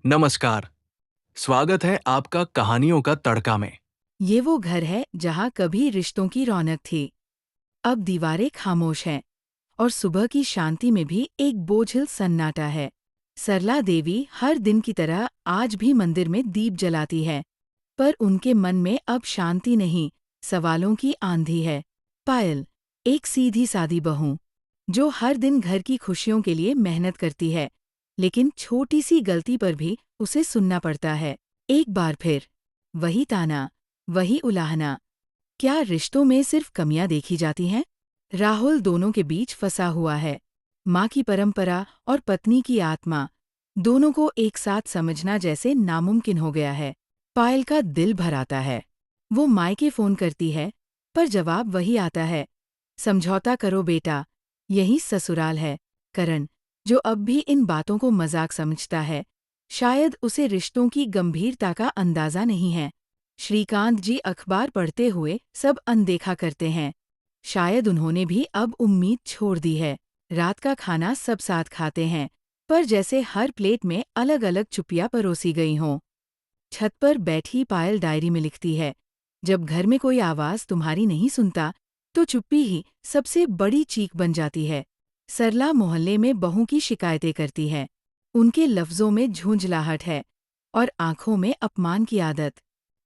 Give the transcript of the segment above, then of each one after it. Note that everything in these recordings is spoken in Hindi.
नमस्कार। स्वागत है आपका कहानियों का तड़का में। ये वो घर है जहाँ कभी रिश्तों की रौनक थी। अब दीवारें खामोश हैं और सुबह की शांति में भी एक बोझिल सन्नाटा है। सरला देवी हर दिन की तरह आज भी मंदिर में दीप जलाती है, पर उनके मन में अब शांति नहीं, सवालों की आंधी है। पायल, एक सीधी सादी बहू, जो हर दिन घर की खुशियों के लिए मेहनत करती है, लेकिन छोटी सी गलती पर भी उसे सुनना पड़ता है। एक बार फिर वही ताना, वही उलाहना। क्या रिश्तों में सिर्फ कमियां देखी जाती हैं? राहुल दोनों के बीच फंसा हुआ है। माँ की परंपरा और पत्नी की आत्मा, दोनों को एक साथ समझना जैसे नामुमकिन हो गया है। पायल का दिल भर आता है। वो मायके फोन करती है, पर जवाब वही आता है, समझौता करो बेटा, यही ससुराल है। करण, जो अब भी इन बातों को मजाक समझता है, शायद उसे रिश्तों की गंभीरता का अंदाजा नहीं है। श्रीकांत जी अखबार पढ़ते हुए सब अनदेखा करते हैं। शायद उन्होंने भी अब उम्मीद छोड़ दी है। रात का खाना सब साथ खाते हैं, पर जैसे हर प्लेट में अलग अलग चुपियां परोसी गई हों। छत पर बैठी पायल डायरी में लिखती है, जब घर में कोई आवाज तुम्हारी नहीं सुनता, तो चुप्पी ही सबसे बड़ी चीख बन जाती है। सरला मोहल्ले में बहू की शिकायतें करती है। उनके लफ्जों में झुंझलाहट है और आंखों में अपमान की आदत।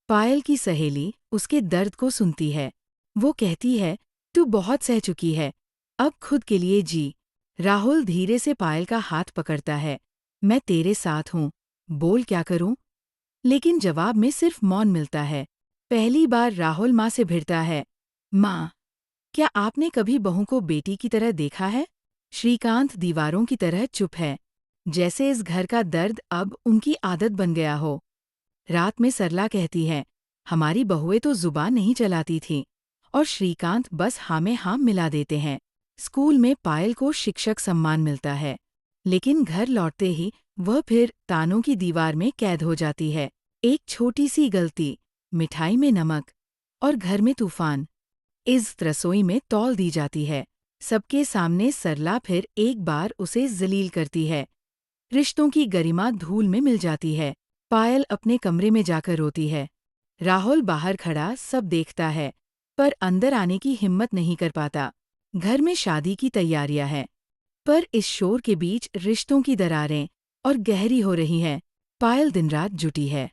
पायल की सहेली उसके दर्द को सुनती है। वो कहती है, तू बहुत सह चुकी है, अब खुद के लिए जी। राहुल धीरे से पायल का हाथ पकड़ता है। मैं तेरे साथ हूँ, बोल क्या करूँ? लेकिन जवाब में सिर्फ मौन मिलता है। पहली बार राहुल माँ से भिड़ता है। माँ, क्या आपने कभी बहू को बेटी की तरह देखा है? श्रीकांत दीवारों की तरह चुप है, जैसे इस घर का दर्द अब उनकी आदत बन गया हो। रात में सरला कहती है, हमारी बहुएं तो जुबान नहीं चलाती थीं, और श्रीकांत बस हाँ में हाँ मिला देते हैं। स्कूल में पायल को शिक्षक सम्मान मिलता है, लेकिन घर लौटते ही वह फिर तानों की दीवार में कैद हो जाती है। एक छोटी सी गलती, मिठाई में नमक, और घर में तूफान। इस रसोई में तौल दी जाती है। सबके सामने सरला फिर एक बार उसे जलील करती है। रिश्तों की गरिमा धूल में मिल जाती है। पायल अपने कमरे में जाकर रोती है। राहुल बाहर खड़ा सब देखता है, पर अंदर आने की हिम्मत नहीं कर पाता। घर में शादी की तैयारियां हैं, पर इस शोर के बीच रिश्तों की दरारें और गहरी हो रही हैं। पायल दिन रात जुटी है,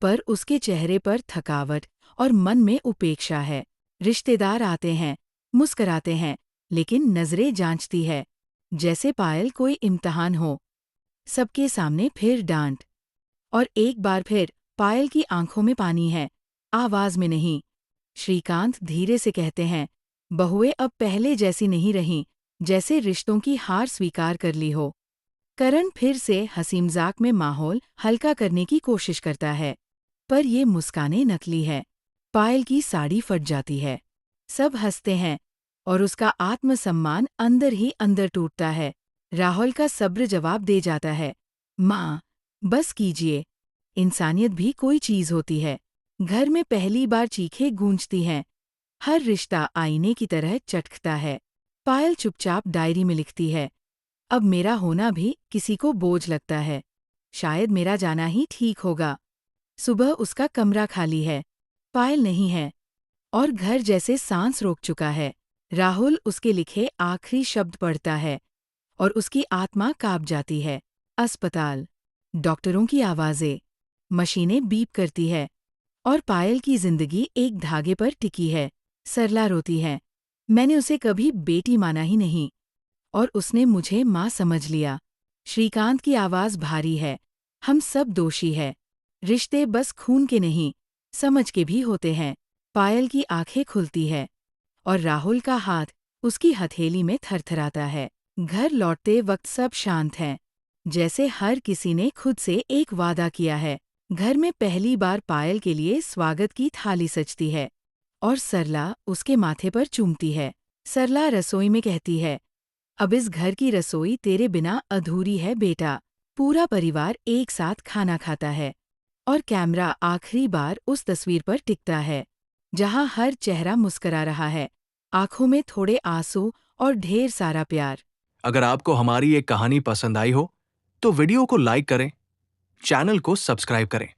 पर उसके चेहरे पर थकावट और मन में उपेक्षा है। रिश्तेदार आते हैं, मुस्कराते हैं, लेकिन नजरें जांचती है, जैसे पायल कोई इम्तिहान हो। सबके सामने फिर डांट, और एक बार फिर पायल की आंखों में पानी है, आवाज में नहीं। श्रीकांत धीरे से कहते हैं, बहुएं अब पहले जैसी नहीं रहीं, जैसे रिश्तों की हार स्वीकार कर ली हो। करण फिर से हंसी मजाक में माहौल हल्का करने की कोशिश करता है, पर ये मुस्कानें नकली है। पायल की साड़ी फट जाती है। सब हंसते हैं, और उसका आत्मसम्मान अंदर ही अंदर टूटता है। राहुल का सब्र जवाब दे जाता है, माँ, बस कीजिए, इंसानियत भी कोई चीज होती है। घर में पहली बार चीखें गूंजती हैं। हर रिश्ता आईने की तरह चटकता है। पायल चुपचाप डायरी में लिखती है, अब मेरा होना भी किसी को बोझ लगता है। शायद मेरा जाना ही ठीक होगा। सुबह उसका कमरा खाली है, पायल नहीं है, और घर जैसे सांस रोक चुका है। राहुल उसके लिखे आखिरी शब्द पढ़ता है, और उसकी आत्मा कांप जाती है। अस्पताल, डॉक्टरों की आवाजें, मशीनें बीप करती है, और पायल की जिंदगी एक धागे पर टिकी है। सरला रोती है, मैंने उसे कभी बेटी माना ही नहीं, और उसने मुझे माँ समझ लिया। श्रीकांत की आवाज भारी है, हम सब दोषी है। रिश्ते बस खून के नहीं, समझ के भी होते हैं। पायल की आंखें खुलती है, और राहुल का हाथ उसकी हथेली में थरथराता है। घर लौटते वक्त सब शांत हैं, जैसे हर किसी ने खुद से एक वादा किया है। घर में पहली बार पायल के लिए स्वागत की थाली सजती है, और सरला उसके माथे पर चूमती है। सरला रसोई में कहती है, अब इस घर की रसोई तेरे बिना अधूरी है बेटा। पूरा परिवार एक साथ खाना खाता है, और कैमरा आखिरी बार उस तस्वीर पर टिकता है, जहां हर चेहरा मुस्करा रहा है, आंखों में थोड़े आंसू और ढेर सारा प्यार। अगर आपको हमारी ये कहानी पसंद आई हो, तो वीडियो को लाइक करें, चैनल को सब्सक्राइब करें।